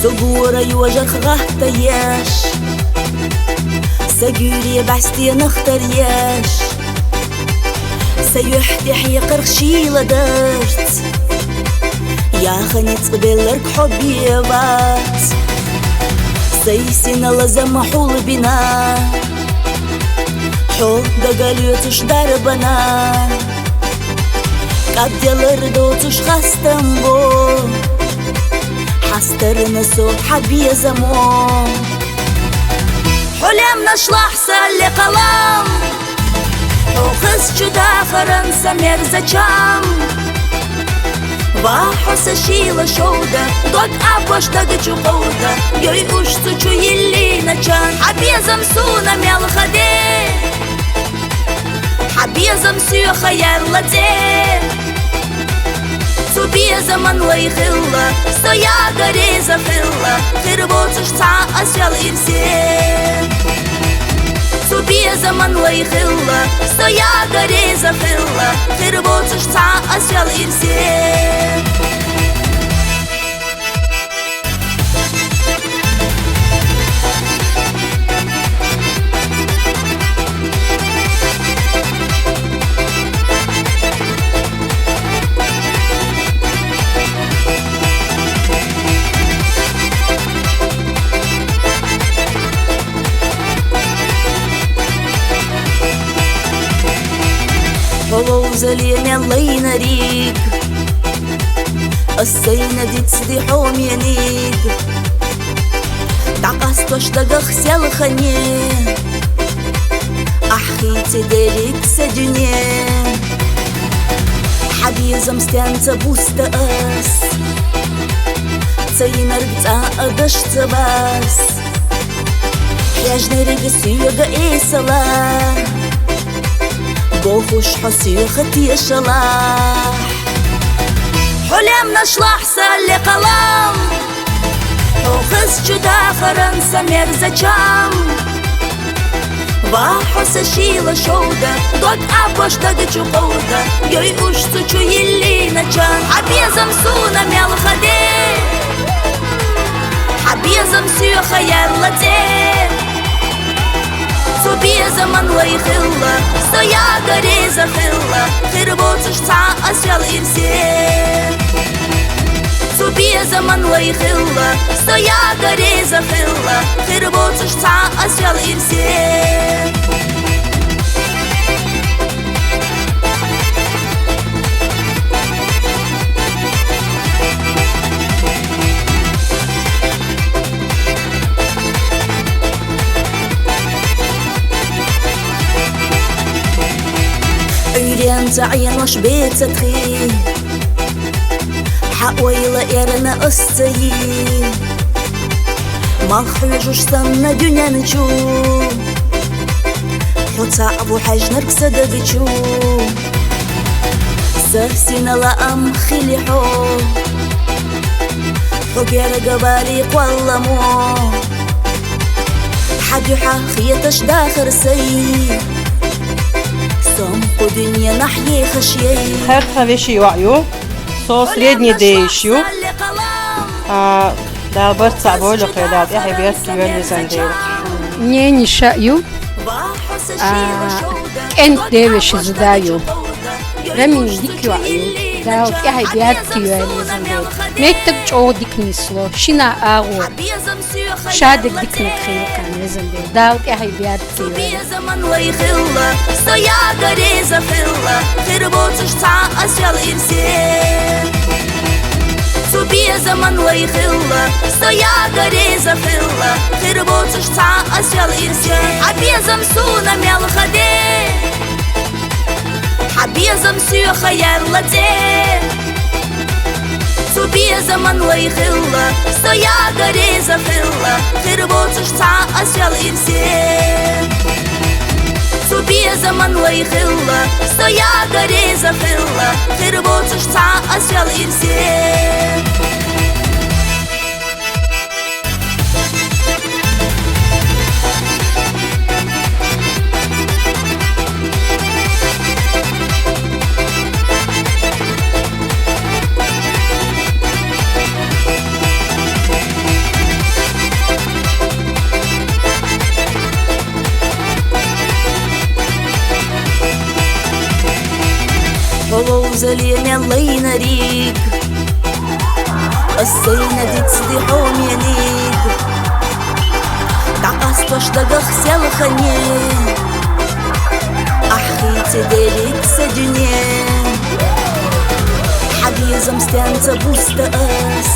سجورة يوجر غهتياش سجوري بعستي نخترياش سيحتي حيقر خشيلة درت يا خني تقبلك حبي بات سيسينا لازم حول بنا حول دقاليوتش دربنا قد يلردوتش خستنبو حسترنا سو حبي زمون حلم نشلح سالي قلم وخس جدا فرنسا مرزچام Вахоса шила шоуда, дот апошта гачу хоуда, Йой ушцу чу елли начан, Хабезам суна мял хаде, Хабезам сю хаяр ладзе, Цубезам анлай хилла, Стоя гареза филла, Хирбоцуш ца асял ирсе. Цубезам анлай хилла, Стоя гареза филла, Хирбоцуш ца асял ирсе. Полоузали лейна рик, السينا دي تسدي حوم ينيك دقست واشتاق خسيال خني أحخيتي ديريك سدني حبيزم ستانتا بوست أس تسينا رقتا أدش تباس حياجنا رق سيوغا إيسالا بوخوش حسيوختي شلاح حلم نشلح سالي قلم وخس جدا فرنسا مرزچام Вахоса шила шоуда, дот апошта гачу хоуда, Йой ушцу чу елли начан, Хабезам суна мял хаде, Хабезам сю хаяр ладзе, Цубезам анлай хилла, Стоя гареза филла, Хирбоцуш ца асял ирсе. Цубезам анлай хилла, Стоя гареза филла, Хирбоцуш ца асял ирсе. Үйрен تعين وش بيت تخي حقويلا إيرنا أستي ما خرجوش سنة دنيا نشو حوتا أبو حاج نركس دبيشو سهسينا لا أم خيلي حو كير قبالي قوالا مو حد يحاخيتش داخر سي Херха веши юаю, со средний дейшю, да барца болю хедат, я хебят кивели зандер. Не нишаю, эн девиш задаю, рамин дикюаю, да я хебят кивели зандер. Меттек чо дикнисло, шина агу, шадик дикнет хилкан зандер, да я хебят кивели. Стоя гареза филла, Хирбоцуш ца асял ирсе. Цубезам анлай хилла, Стоя гареза филла, Хирбоцуш ца асял ирсе. Хабезам суна мял хаде, Хабезам сю хаяр ладзе, Цубезам анлай хилла, Стоя гареза филла, Хирбоцуш ца асял ирсе. Цубезам анлай хилла, Стоя гареза филла, Хирбоцуш ца асял ирсе. زليم الله نريك السينة دي تصدحهم ينيك دعقاس توشتغخ سيالخاني أحخي تدريك سدنيا حبيزم ستانتا بوستاس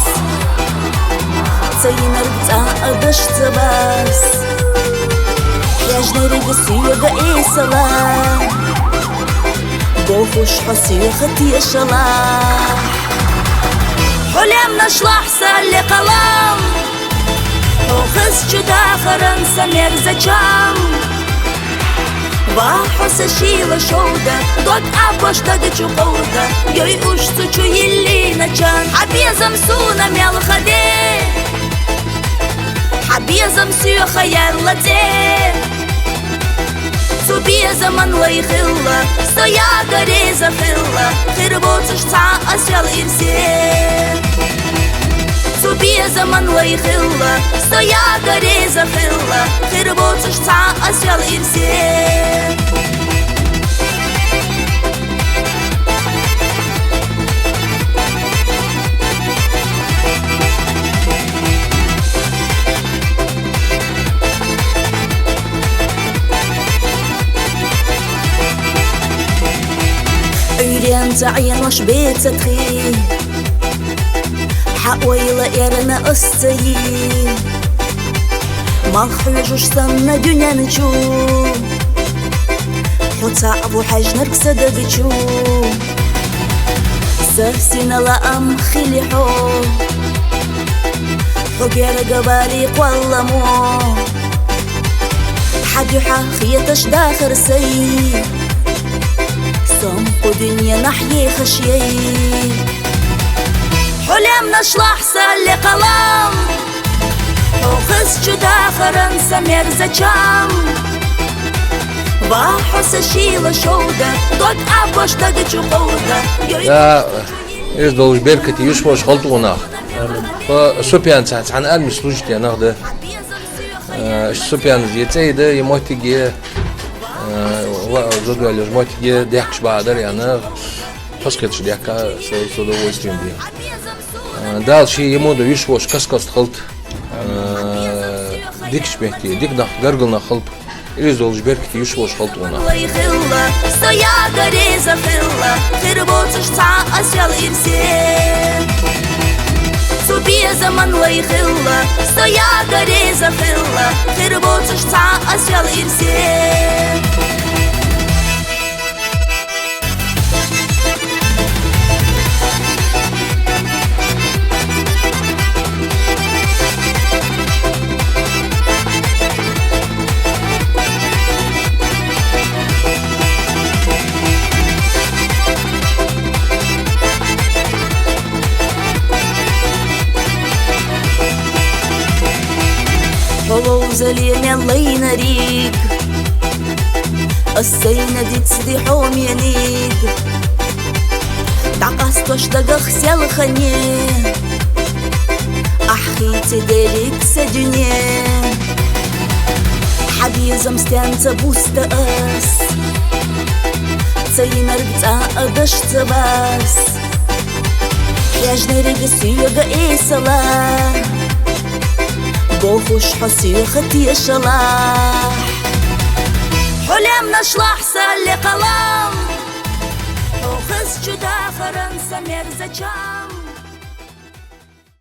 تينر بتاع أدشت باس ياجنري بسيوغ إيسالا بوخوش حسيوخة يشلاح حلم نشلح سالي قلم وخس جدا خرنسا مرزجام Вахоса шила шоуда, дот апошта дычу коуда, Йой уж сучу елли начан, Хабезам суна мял хаде, Хабезам сю хаяр ладе, Субезам анлай хилла, Стоя горе захилла, Хирбоцуш ца асял ирсе. Субезам анлай хилла, Стоя горе захилла, Хирбоцуш ца асял ирсе. Öğren تعينوش بيت تخي حقويلا إرنا أستي مالخيجوش سنة دنيا نشو حوتا أبو حاج نركس دبيشو سهسينا لا أم خليحو حقير قبالي قوالمو حديحة خيتش داخر سي صمقو دنيا نحيي خشيي حلم نشلح سالي قلم وخس جدا فرنسا مرزجام Вахоса шила шоуда, Дот апошта дычу коуда. Я из Должберка ти юшмош холтуна. По супян цан алми служите нахда. Супян зецейда и мотиге задали мотиге дякш бадар яна паскетш дяка с удовольствием бил. Дальше ему до юшмош каскаст холт. Дикш бехти, дик нах гаргл нах холт. Из Должберка ти юшмош холтуна. Стоя горе захилла, Хирбоцуш ца асял ирсе. Субезам анлай хилла, Стоя горе захилла, Хирбоцуш ца асял ирсе. Холоу залем الله نريك السينة دي تصدحهم ينيك دعقاس توشتغخ سيالخاني أحخي تدريك سدنيا حبيزم ستانتا بوستاس تينر بتاع أدشت باس ياجنري بسيوغ إيسالا بوخوش حسيوخة يشلاح حلم نشلح سالي قلم وخس جدا فرنسا مرزجام